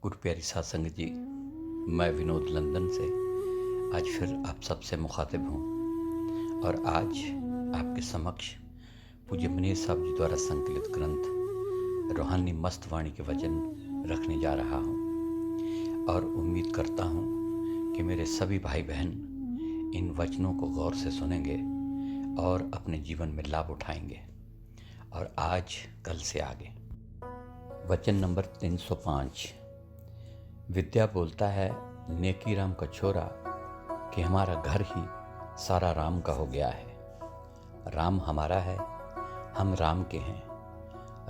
गुरु प्यारी साध संगत जी, मैं विनोद लंदन से आज फिर आप सबसे मुखातिब हूँ और आज आपके समक्ष पूज्य मनीष साहब जी द्वारा संकलित ग्रंथ रूहानी मस्त वाणी के वचन रखने जा रहा हूँ और उम्मीद करता हूँ कि मेरे सभी भाई बहन इन वचनों को गौर से सुनेंगे और अपने जीवन में लाभ उठाएंगे। और आज कल से आगे वचन नंबर 305। विद्या बोलता है नेकी राम का छोरा कि हमारा घर ही सारा राम का हो गया है। राम हमारा है, हम राम के हैं।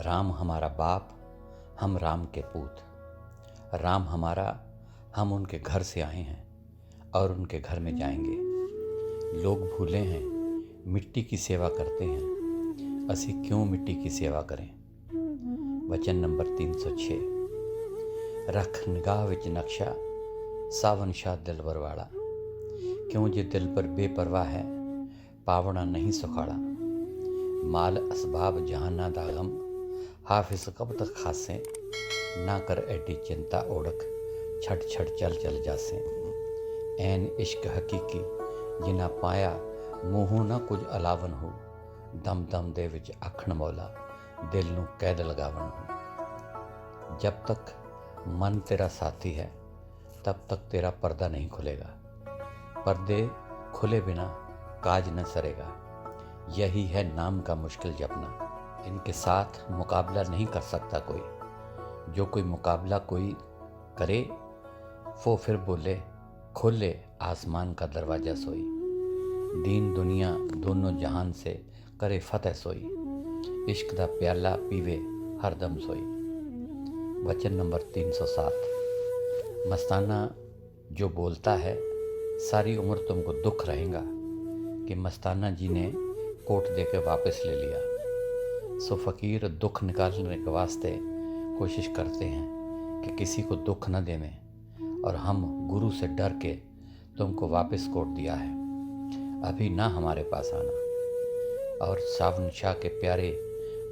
राम हमारा बाप, हम राम के पूत। राम हमारा, हम उनके घर से आए हैं और उनके घर में जाएंगे। लोग भूले हैं मिट्टी की सेवा करते हैं, असी क्यों मिट्टी की सेवा करें। वचन नंबर 306। रख निगाह विच नक्शा सावन शाह दिलबर वाला, क्यों जे दिल पर बेपरवाह है पावना नहीं सुखाड़ा। माल असबाब जहाना दागम हाफिज कब तक खासे, ना कर एडी चिंता ओढ़क छट छट चल चल जासे। ऐन इश्क हकीकी जिना पाया मूहों ना कुछ अलावन हो, दम दम दे विच आखण मौला दिल नूं कैद लगावन हो। जब तक मन तेरा साथी है तब तक तेरा पर्दा नहीं खुलेगा, पर्दे खुले बिना काज न सरेगा। यही है नाम का मुश्किल जपना, इनके साथ मुकाबला नहीं कर सकता कोई। जो कोई मुकाबला कोई करे वो फिर बोले खोले आसमान का दरवाजा सोई। दीन दुनिया दोनों जहान से करे फतेह सोई, इश्क दा प्याला पीवे हरदम सोई। वचन नंबर 307। मस्ताना जो बोलता है सारी उम्र तुमको दुख रहेगा कि मस्ताना जी ने कोट दे के वापस ले लिया। सो फ़कीर दुख निकालने के वास्ते कोशिश करते हैं कि किसी को दुख न देवें, और हम गुरु से डर के तुमको वापस कोट दिया है, अभी ना हमारे पास आना। और सावन शाह के प्यारे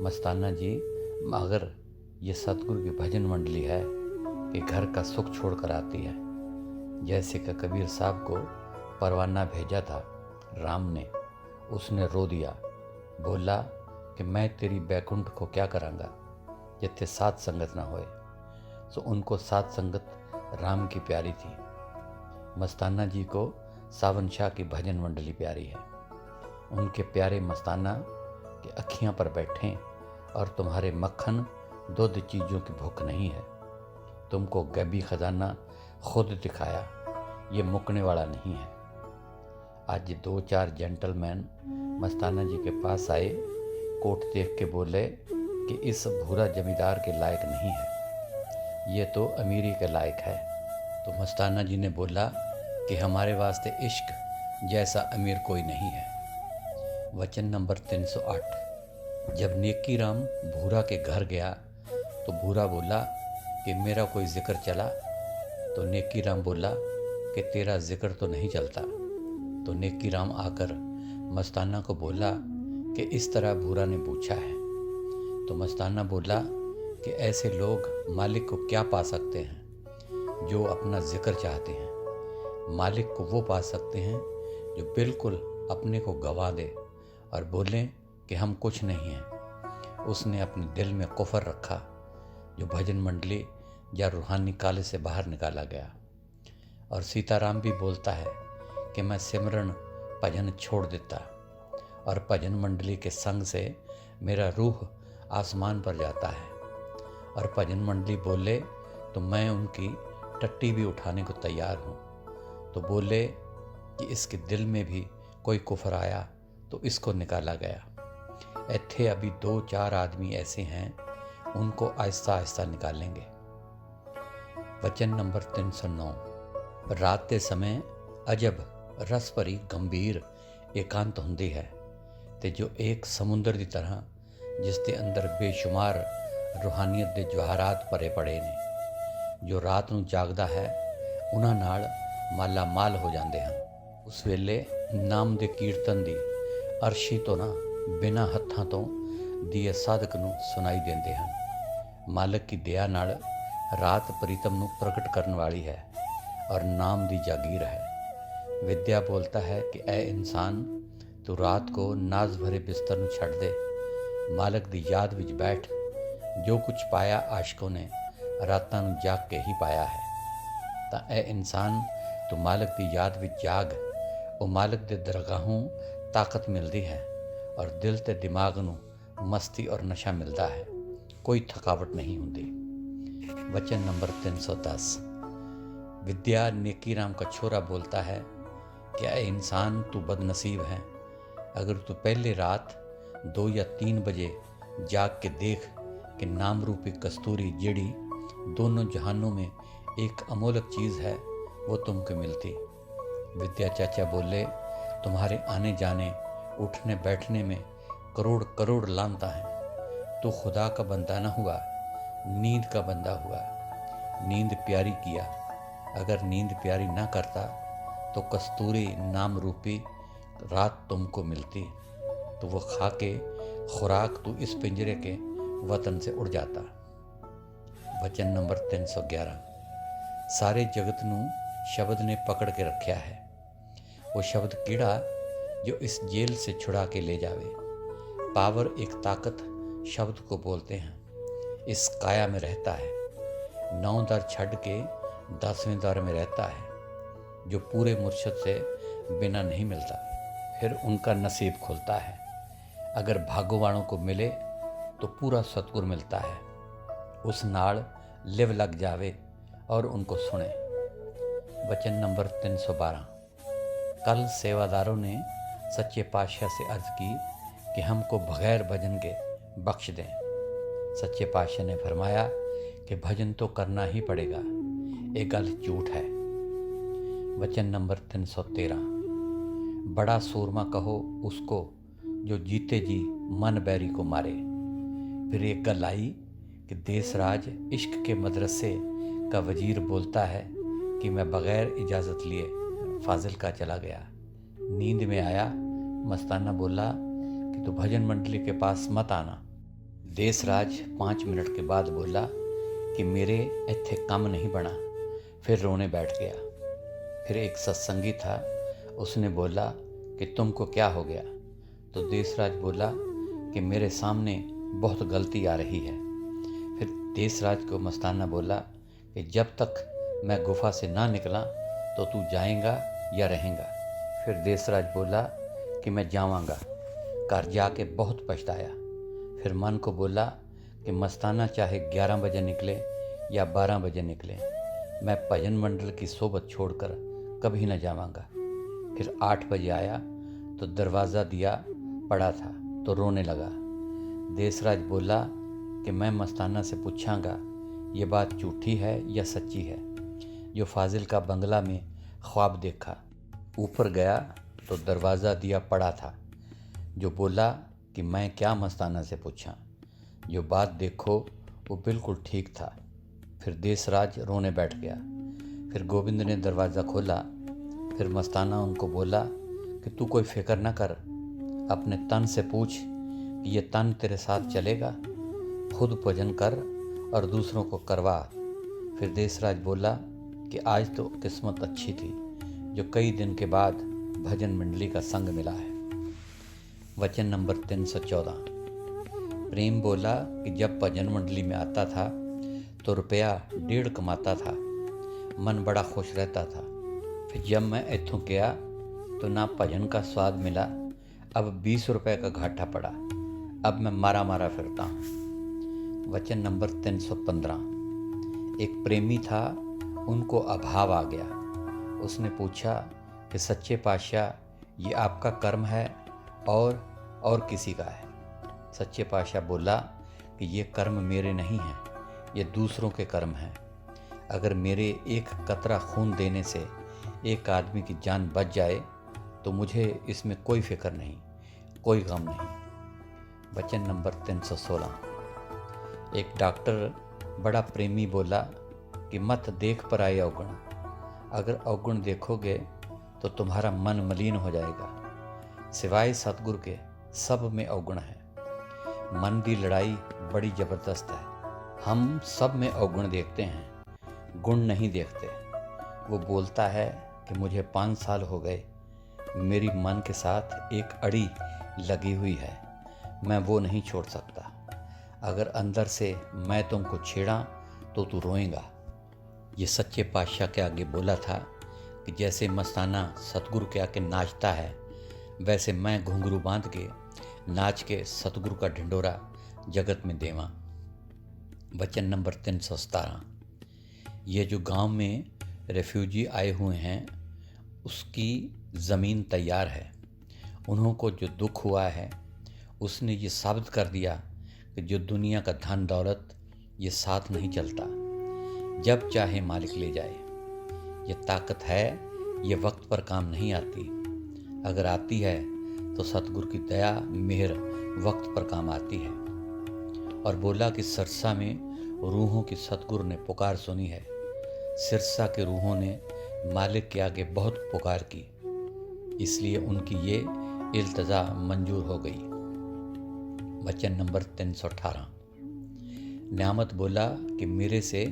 मस्ताना जी, अगर ये सतगुरु की भजन मंडली है कि घर का सुख छोड़ कर आती है। जैसे कि कबीर साहब को परवाना भेजा था राम ने, उसने रो दिया, बोला कि मैं तेरी बैकुंठ को क्या करांगा जिथे साथ संगत ना होए। तो उनको साथ संगत राम की प्यारी थी। मस्ताना जी को सावन शाह की भजन मंडली प्यारी है। उनके प्यारे मस्ताना के अखियां पर बैठें और तुम्हारे मक्खन दूध चीज़ों की भूख नहीं है। तुमको गैबी खजाना खुद दिखाया, ये मुकने वाला नहीं है। आज 2-4 जेंटलमैन मस्ताना जी के पास आए, कोट देख के बोले कि इस भूरा जमींदार के लायक नहीं है, ये तो अमीरी के लायक है। तो मस्ताना जी ने बोला कि हमारे वास्ते इश्क जैसा अमीर कोई नहीं है। वचन नंबर 308। जब नेकी राम भूरा के घर गया तो भूरा बोला कि मेरा कोई जिक्र चला। तो नेकी राम बोला कि तेरा जिक्र तो नहीं चलता। तो नेकी राम आकर मस्ताना को बोला कि इस तरह भूरा ने पूछा है। तो मस्ताना बोला कि ऐसे लोग मालिक को क्या पा सकते हैं जो अपना जिक्र चाहते हैं। मालिक को वो पा सकते हैं जो बिल्कुल अपने को गवा दे और बोलें कि हम कुछ नहीं हैं। उसने अपने दिल में कुफर रखा, जो भजन मंडली या रूहानी काले से बाहर निकाला गया। और सीताराम भी बोलता है कि मैं सिमरन भजन छोड़ देता और भजन मंडली के संग से मेरा रूह आसमान पर जाता है। और भजन मंडली बोले तो मैं उनकी टट्टी भी उठाने को तैयार हूँ। तो बोले कि इसके दिल में भी कोई कुफर आया तो इसको निकाला गया। इत्थे अभी 2-4 आदमी ऐसे हैं, उनको आहिस्ता आहिस्ता निकालेंगे। वचन नंबर 309। रात के समय अजब रस भरी गंभीर एकांत हुंदी है ते जो एक समुंदर की तरह जिसके अंदर बेशुमार रूहानियत के जवाहरात भरे पड़े ने। जो रात ਨੂੰ जागदा है उन्हां नाल माला माल हो जाते हैं। उस वेले नाम के कीर्तन की अरशी तो ना बिना हत्थां तो दिए साधक ਨੂੰ सुनाई देंदे हैं। मालिक की दया नाल ਰਾਤ ਪ੍ਰੀਤਮ ਨੂੰ ਪ੍ਰਗਟ ਕਰਨ ਵਾਲੀ ਹੈ ਔਰ ਨਾਮ ਦੀ ਜਾਗੀਰ ਹੈ। ਵਿਦਿਆ ਬੋਲਤਾ ਹੈ ਕਿ ਐ ਇਨਸਾਨ, ਤੂੰ ਰਾਤ ਕੋ ਨਾਜ਼ ਭਰੇ ਬਿਸਤਰ ਨੂੰ ਛੱਡ ਦੇ, ਮਾਲਕ ਦੀ ਯਾਦ ਵਿੱਚ ਬੈਠ। ਜੋ ਕੁਝ ਪਾਇਆ ਆਸ਼ਕੋਂ ਨੇ ਰਾਤਾਂ ਨੂੰ ਜਾਗ ਕੇ ਹੀ ਪਾਇਆ ਹੈ। ਤਾਂ ਐ ਇਨਸਾਨ, ਤੂੰ ਮਾਲਕ ਦੀ ਯਾਦ ਵਿੱਚ ਜਾਗ। ਉਹ ਮਾਲਕ ਦੇ ਦਰਗਾਹੋਂ ਤਾਕਤ ਮਿਲਦੀ ਹੈ ਔਰ ਦਿਲ ਤੇ ਦਿਮਾਗ ਨੂੰ ਮਸਤੀ ਔਰ ਨਸ਼ਾ ਮਿਲਦਾ ਹੈ। ਕੋਈ ਥਕਾਵਟ नहीं ਹੁੰਦੀ। वचन नंबर 310। विद्या नेकी राम का छोरा बोलता है कि ऐ इंसान, तू बदनसीब है। अगर तू पहले रात 2 या 3 बजे जाग के देख कि नाम रूपी कस्तूरी जेड़ी दोनों जहानों में एक अमोलक चीज़ है, वो तुमको मिलती। विद्या चाचा बोले, तुम्हारे आने जाने उठने बैठने में करोड़ करोड़ लानता है। तू खुदा का बंदा न हुआ, नींद का बंदा हुआ। नींद प्यारी किया। अगर नींद प्यारी ना करता तो कस्तूरी नाम रूपी रात तुमको मिलती, तो वो खा के खुराक तू इस पिंजरे के वतन से उड़ जाता। वचन नंबर 311। सारे जगत नू शब्द ने पकड़ के रखा है। वो शब्द कीड़ा जो इस जेल से छुड़ा के ले जावे। पावर एक ताकत शब्द को बोलते हैं, इस काया में रहता है। 9 दर छड़ के 10वें दर में रहता है, जो पूरे मुर्शद से बिना नहीं मिलता। फिर उनका नसीब खुलता है। अगर भागोवाणों को मिले तो पूरा सतगुर मिलता है। उस नाड़ लिव लग जावे और उनको सुने। वचन नंबर 312। कल सेवादारों ने सच्चे पातशाह से अर्ज की कि हमको बगैर भजन के बख्श दें। सच्चे पातशाह ने फरमाया कि भजन तो करना ही पड़ेगा, ये गल झूठ है। वचन नंबर 313। बड़ा सूरमा कहो उसको जो जीते जी मन बैरी को मारे। फिर एक गल आई कि देसराज इश्क के मदरसे का वजीर बोलता है कि मैं बग़ैर इजाज़त लिए फाजिल का चला गया। नींद में आया, मस्ताना बोला कि तू भजन मंडली के पास मत आना। देसराज 5 मिनट के बाद बोला कि मेरे इत्थे कम नहीं बना। फिर रोने बैठ गया। फिर एक सत्संगी था, उसने बोला कि तुमको क्या हो गया? तो देसराज बोला कि मेरे सामने बहुत गलती आ रही है। फिर देसराज को मस्ताना बोला कि जब तक मैं गुफा से ना निकला तो तू जाएगा या रहेगा? फिर देसराज बोला कि मैं जावांगा। घर जाके बहुत पछताया। फिर मन को बोला कि मस्ताना चाहे 11 बजे निकले या 12 बजे निकले, मैं भजन मंडल की सोबत छोड़कर कभी न जावांगा। फिर 8 बजे आया तो दरवाज़ा दिया पड़ा था तो रोने लगा। देसराज बोला कि मैं मस्ताना से पूछांगा ये बात झूठी है या सच्ची है, जो फाजिल का बंगला में ख्वाब देखा। ऊपर गया तो दरवाज़ा दिया पड़ा था, जो बोला कि मैं क्या मस्ताना से पूछा, जो बात देखो वो बिल्कुल ठीक था। फिर देसराज रोने बैठ गया। फिर गोविंद ने दरवाज़ा खोला। फिर मस्ताना उनको बोला कि तू कोई फिक्र न कर, अपने तन से पूछ कि ये तन तेरे साथ चलेगा। खुद भजन कर और दूसरों को करवा। फिर देसराज बोला कि आज तो किस्मत अच्छी थी, जो कई दिन के बाद भजन मंडली का संग मिला है। वचन नंबर 314। प्रेम बोला कि जब भजन मंडली में आता था तो रुपया 1.5 कमाता था, मन बड़ा खुश रहता था। फिर जब मैं इत्थों गया तो ना भजन का स्वाद मिला, अब 20 रुपये का घाटा पड़ा। अब मैं मारा मारा फिरता हूँ। वचन नंबर 315। एक प्रेमी था, उनको अभाव आ गया। उसने पूछा कि सच्चे पातशाह ये आपका कर्म है और किसी का है? सच्चे पातशाह बोला कि ये कर्म मेरे नहीं हैं, ये दूसरों के कर्म हैं। अगर मेरे एक कतरा खून देने से एक आदमी की जान बच जाए तो मुझे इसमें कोई फिक्र नहीं, कोई गम नहीं। वचन नंबर 316। एक डॉक्टर बड़ा प्रेमी बोला कि मत देख पर आए अवगुण, अगर अवगुण देखोगे तो तुम्हारा मन मलिन हो जाएगा। सिवाय सतगुरु के सब में अवगुण है। मन की लड़ाई बड़ी ज़बरदस्त है। हम सब में अवगुण देखते हैं, गुण नहीं देखते। वो बोलता है कि मुझे 5 साल हो गए, मेरी मन के साथ एक अड़ी लगी हुई है, मैं वो नहीं छोड़ सकता। अगर अंदर से मैं तुमको छेड़ा तो तू रोएगा। ये सच्चे पातशाह के आगे बोला था कि जैसे मस्ताना सतगुरु के आगे नाचता है, वैसे मैं घुंघरू बांध के नाच के सतगुरु का ढिंडोरा जगत में देवा। वचन नंबर 317। ये जो गांव में रेफ्यूजी आए हुए हैं, उसकी ज़मीन तैयार है। उन्हों को जो दुख हुआ है, उसने ये साबित कर दिया कि जो दुनिया का धन दौलत ये साथ नहीं चलता, जब चाहे मालिक ले जाए। ये ताकत है, ये वक्त पर काम नहीं आती। अगर आती है तो सतगुरु की दया मेहर वक्त पर काम आती है। और बोला कि सिरसा में रूहों की सतगुरु ने पुकार सुनी है। सिरसा के रूहों ने मालिक के आगे बहुत पुकार की, इसलिए उनकी ये इल्तजा मंजूर हो गई। वचन नंबर 318। न्यामत बोला कि मेरे से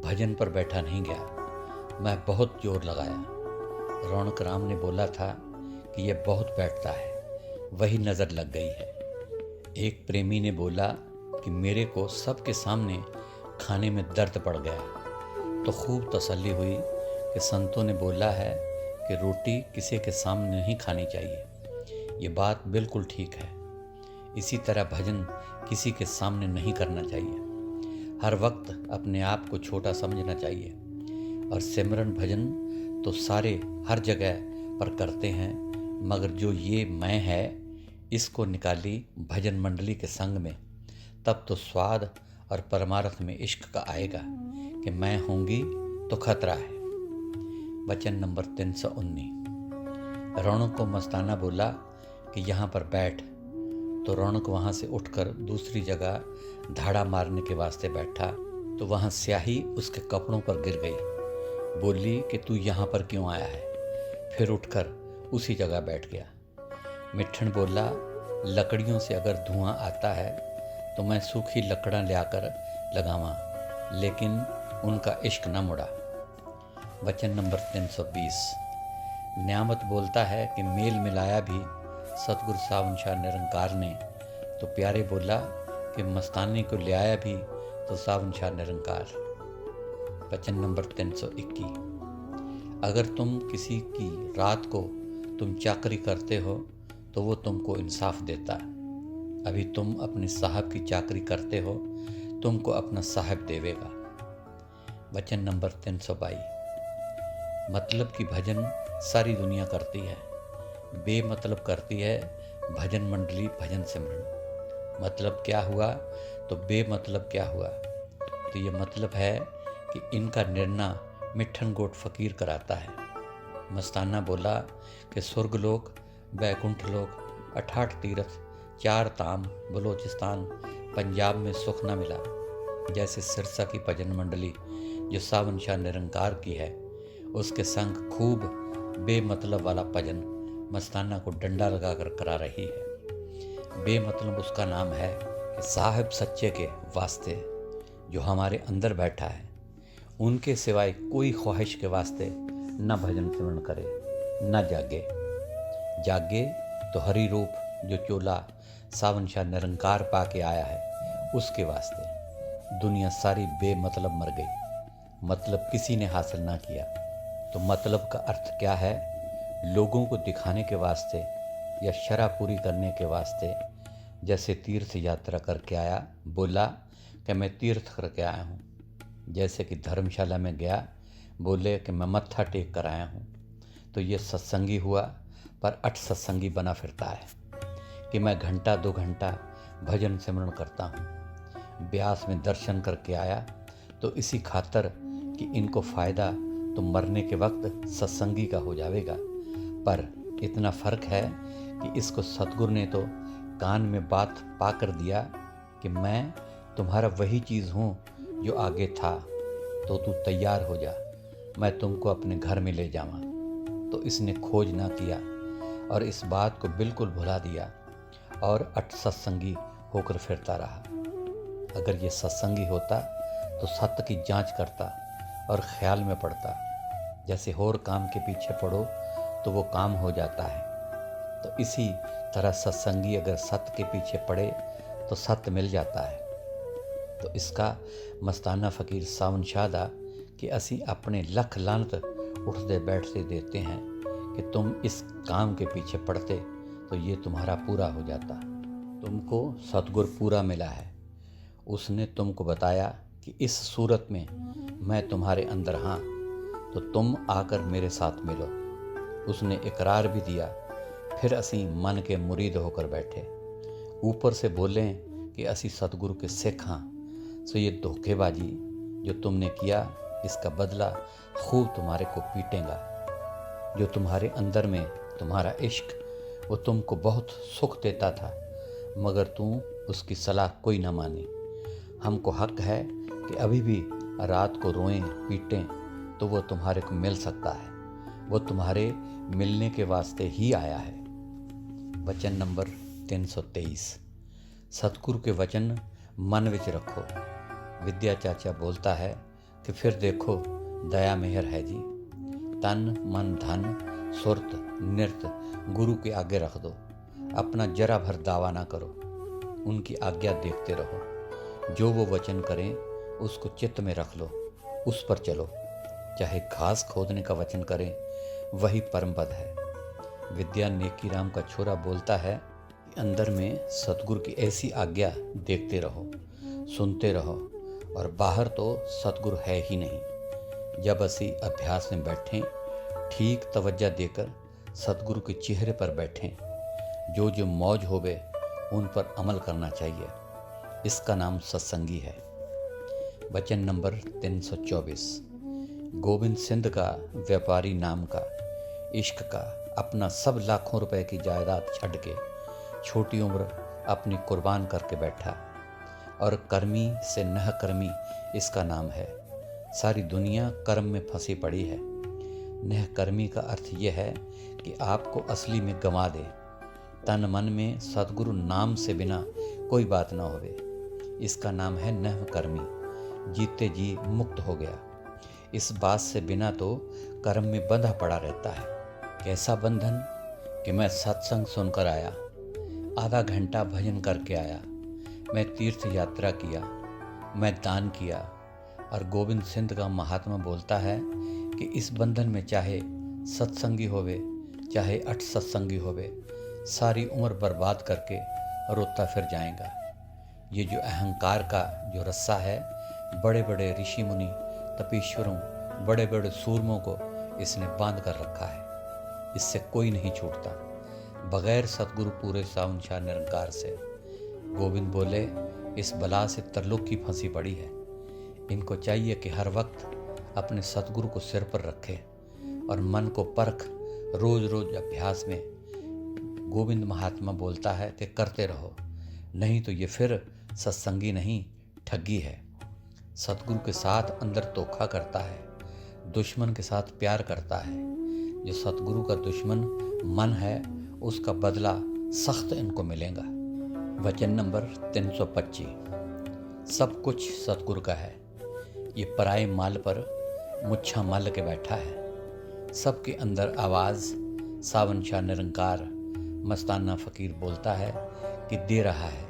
भजन पर बैठा नहीं गया, मैं बहुत जोर लगाया। रौनक राम ने बोला था कि यह बहुत बैठता है, वही नज़र लग गई है। एक प्रेमी ने बोला कि मेरे को सबके सामने खाने में दर्द पड़ गया, तो खूब तसल्ली हुई कि संतों ने बोला है कि रोटी किसी के सामने नहीं खानी चाहिए। ये बात बिल्कुल ठीक है। इसी तरह भजन किसी के सामने नहीं करना चाहिए। हर वक्त अपने आप को छोटा समझना चाहिए। और सिमरन भजन तो सारे हर जगह पर करते हैं, मगर जो ये मैं है, इसको निकाली भजन मंडली के संग में, तब तो स्वाद और परमार्थ में इश्क का आएगा कि मैं होंगी तो खतरा है। वचन नंबर 319। रौनक को मस्ताना बोला कि यहाँ पर बैठ, तो रौनक वहाँ से उठकर दूसरी जगह धाड़ा मारने के वास्ते बैठा, तो वहाँ स्याही उसके कपड़ों पर गिर गई। बोली कि तू यहाँ पर क्यों आया है? फिर उठकर उसी जगह बैठ गया। मिट्ठन बोला, लकड़ियों से अगर धुआं आता है तो मैं सूखी लकड़ां लाकर लगावा, लेकिन उनका इश्क न मुड़ा। वचन नंबर 320। न्यामत बोलता है कि मेल मिलाया भी सतगुरु सावन शाह निरंकार ने, तो प्यारे बोला कि मस्तानी को ले आया भी तो सावन शाह निरंकार। वचन नंबर 321। अगर तुम किसी की रात को तुम चाकरी करते हो तो वो तुमको इंसाफ देता। अभी तुम अपने साहब की चाकरी करते हो, तुमको अपना साहब देवेगा। वचन नंबर 322। मतलब की भजन सारी दुनिया करती है, बेमतलब करती है भजन मंडली भजन सिमरन। मतलब क्या हुआ तो बेमतलब क्या हुआ? तो ये मतलब है कि इनका निर्णय मिट्ठन गोट फकीर कराता है। मस्ताना बोला कि स्वर्गलोक, बैकुंठ लोक, 88 तीर्थ, 4 धाम, बलोचिस्तान, पंजाब में सुख न मिला। जैसे सिरसा की भजन मंडली जो सावन शाह निरंकार की है, उसके संग खूब बेमतलब वाला भजन मस्ताना को डंडा लगाकर करा रही है। बेमतलब उसका नाम है कि साहिब सच्चे के वास्ते जो हमारे अंदर बैठा है, उनके सिवाय कोई ख्वाहिश के वास्ते न भजन सिमरन करे, न जागे। जागे तो हरि रूप जो चोला सावन शाह निरंकार पा के आया है, उसके वास्ते। दुनिया सारी बेमतलब मर गई, मतलब किसी ने हासिल ना किया। तो मतलब का अर्थ क्या है? लोगों को दिखाने के वास्ते या शरह पूरी करने के वास्ते। जैसे तीर्थ यात्रा करके आया, बोला कि मैं तीर्थ करके आया हूँ। जैसे कि धर्मशाला में गया, बोले कि मैं मत्था टेक कर आया हूँ। तो ये सत्संगी हुआ, पर अट सत्संगी बना फिरता है कि मैं घंटा 2 घंटा भजन सिमरन करता हूँ। ब्यास में दर्शन करके आया, तो इसी खातर कि इनको फ़ायदा तो मरने के वक्त सत्संगी का हो जाएगा। पर इतना फ़र्क है कि इसको सतगुरु ने तो कान में बात पा कर दिया कि मैं तुम्हारा वही चीज़ हूँ जो आगे था, तो तू तैयार हो जा, मैं तुमको अपने घर में ले जाऊँ। तो इसने खोज ना किया और इस बात को बिल्कुल भुला दिया और अट सत्संगी होकर फिरता रहा। अगर ये सत्संगी होता तो सत्य की जांच करता और ख्याल में पड़ता। जैसे और काम के पीछे पड़ो तो वो काम हो जाता है, तो इसी तरह सत्संगी अगर सत्य के पीछे पड़े तो सत्य मिल जाता है। तो इसका मस्ताना फ़कीर सावन शाह दा कि असी अपने लख लानत उठते बैठते देते हैं कि तुम इस काम के पीछे पड़ते तो ये तुम्हारा पूरा हो जाता। तुमको सतगुर पूरा मिला है। उसने तुमको बताया कि इस सूरत में मैं तुम्हारे अंदर हाँ, तो तुम आकर मेरे साथ मिलो। उसने इकरार भी दिया। फिर असी मन के मुरीद होकर बैठे। ऊपर से बोलें कि असी सतगुरु के सिख हाँ, सो ये धोखेबाजी जो तुमने किया इसका बदला खूब तुम्हारे को पीटेगा। जो तुम्हारे अंदर में तुम्हारा इश्क वो तुमको बहुत सुख देता था, मगर तू उसकी सलाह कोई न मानी। हमको हक है कि अभी भी रात को रोएं पीटें तो वो तुम्हारे को मिल सकता है। वो तुम्हारे मिलने के वास्ते ही आया है। वचन नंबर 323। सतगुरु के वचन मन विच रखो। विद्या चाचा बोलता है कि फिर देखो दया मेहर है जी। तन मन धन सुरत नृत गुरु के आगे रख दो। अपना जरा भर दावा ना करो, उनकी आज्ञा देखते रहो। जो वो वचन करें उसको चित्त में रख लो, उस पर चलो। चाहे घास खोदने का वचन करें वही परम पद है। विद्या नेकी राम का छोरा बोलता है कि अंदर में सतगुरु की ऐसी आज्ञा देखते रहो, सुनते रहो, और बाहर तो सतगुरु है ही नहीं। जब असी अभ्यास में बैठें, ठीक तवज्जो देकर सतगुरु के चेहरे पर बैठें। जो जो मौज होवे उन पर अमल करना चाहिए। इसका नाम सत्संगी है। वचन नंबर 324। गोविंद सिंध का व्यापारी नाम का इश्क का अपना सब लाखों रुपए की जायदाद छड़ के छोटी उम्र अपनी कुर्बान करके बैठा। और कर्मी से नह कर्मी इसका नाम है। सारी दुनिया कर्म में फंसी पड़ी है। नह कर्मी का अर्थ यह है कि आपको असली में गंवा दे। तन मन में सतगुरु नाम से बिना कोई बात ना होवे। इसका नाम है नह कर्मी। जीते जी मुक्त हो गया। इस बात से बिना तो कर्म में बंधा पड़ा रहता है। कैसा बंधन कि मैं सत्संग सुनकर आया, आधा घंटा भजन करके आया, मैं तीर्थ यात्रा किया, मैं दान किया। और गोविंद सिंध का महात्मा बोलता है कि इस बंधन में चाहे सत्संगी होवे चाहे अठ सत्संगी होवे, सारी उम्र बर्बाद करके रोता फिर जाएगा। ये जो अहंकार का जो रस्सा है, बड़े बड़े ऋषि मुनि तपीश्वरों बड़े बड़े सूरमों को इसने बांध कर रखा है। इससे कोई नहीं छूटता बगैर सतगुरु पूरे सावन शाह निरंकार से। गोविंद बोले इस बला से तरलोक की फंसी पड़ी है। इनको चाहिए कि हर वक्त अपने सतगुरु को सिर पर रखे और मन को परख रोज रोज अभ्यास में। गोविंद महात्मा बोलता है कि करते रहो, नहीं तो ये फिर सत्संगी नहीं ठगी है। सतगुरु के साथ अंदर धोखा करता है, दुश्मन के साथ प्यार करता है। जो सतगुरु का दुश्मन मन है उसका बदला सख्त इनको मिलेगा। वचन नंबर 325। सब कुछ सतगुरु का है। ये पराए माल पर मुच्छा माल के बैठा है। सबके अंदर आवाज़ सावन शाह निरंकार मस्ताना फ़कीर बोलता है कि दे रहा है,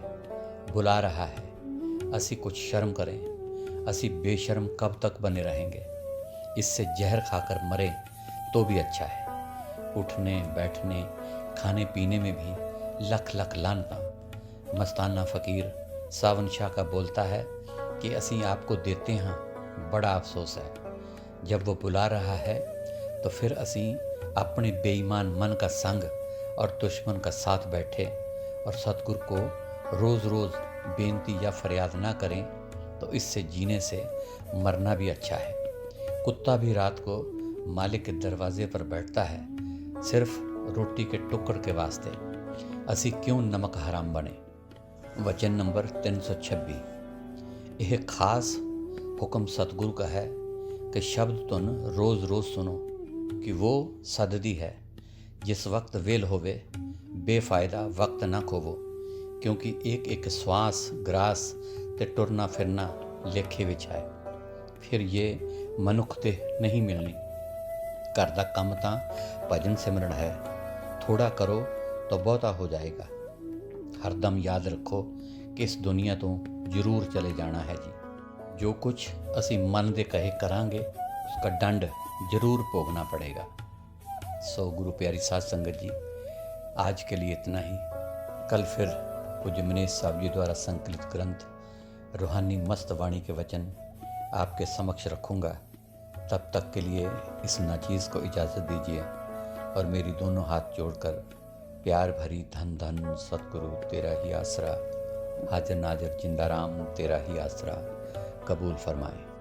बुला रहा है। असी कुछ शर्म करें, असी बेशर्म कब तक बने रहेंगे। इससे जहर खाकर मरे तो भी अच्छा है। उठने बैठने खाने पीने में भी लख लख लानता। मस्ताना फ़कीर सावन शाह का बोलता है कि असी आपको देते हैं, बड़ा अफसोस है। जब वो बुला रहा है तो फिर असी अपने बेईमान मन का संग और दुश्मन का साथ बैठे और सतगुरु को रोज़ रोज़ बेनती या फरियाद ना करें, तो इससे जीने से मरना भी अच्छा है। कुत्ता भी रात को मालिक के दरवाजे पर बैठता है सिर्फ रोटी के टुकड़ के वास्ते। असी क्यों नमक हराम बने। वचन नंबर 326। यह खास हुक्म सतगुरु का है कि शब्द तुन रोज़ रोज़ सुनो कि वो सददी है। जिस वक्त वेल होवे बेफ़ायदा वक्त ना खोवो, क्योंकि एक एक श्वास ग्रास ਤੇ ਟੁਰਨਾ ਫਿਰਨਾ ਲੇਖੇ ਵਿੱਚ ਹੈ। ਫਿਰ ਇਹ ਮਨੁੱਖ ਤੇ ਨਹੀਂ ਮਿਲਣੀ। ਘਰ ਦਾ ਕੰਮ ਤਾਂ ਭਜਨ ਸਿਮਰਨ ਹੈ। ਥੋੜਾ ਕਰੋ ਤਾਂ ਬਹੁਤਾ ਹੋ ਜਾਏਗਾ। ਹਰਦਮ ਯਾਦ ਰੱਖੋ ਕਿ ਇਸ ਦੁਨੀਆ ਤੋਂ ਜ਼ਰੂਰ ਚਲੇ ਜਾਣਾ है जी। जो कुछ ਅਸੀਂ मन ਦੇ ਕਹੇ ਕਰਾਂਗੇ उसका दंड जरूर भोगना पड़ेगा। सो गुरु प्यारी साध संगत जी, आज के लिए इतना ही। कल फिर पूज्य मनीष साहब जी द्वारा संकलित ग्रंथ रूहानी मस्त वाणी के वचन आपके समक्ष रखूँगा। तब तक के लिए इस नाचीज़ को इजाज़त दीजिए और मेरी दोनों हाथ जोड़कर प्यार भरी धन धन सतगुरु तेरा ही आसरा, हाजिर नाजिर जिंदा राम तेरा ही आसरा कबूल फरमाए।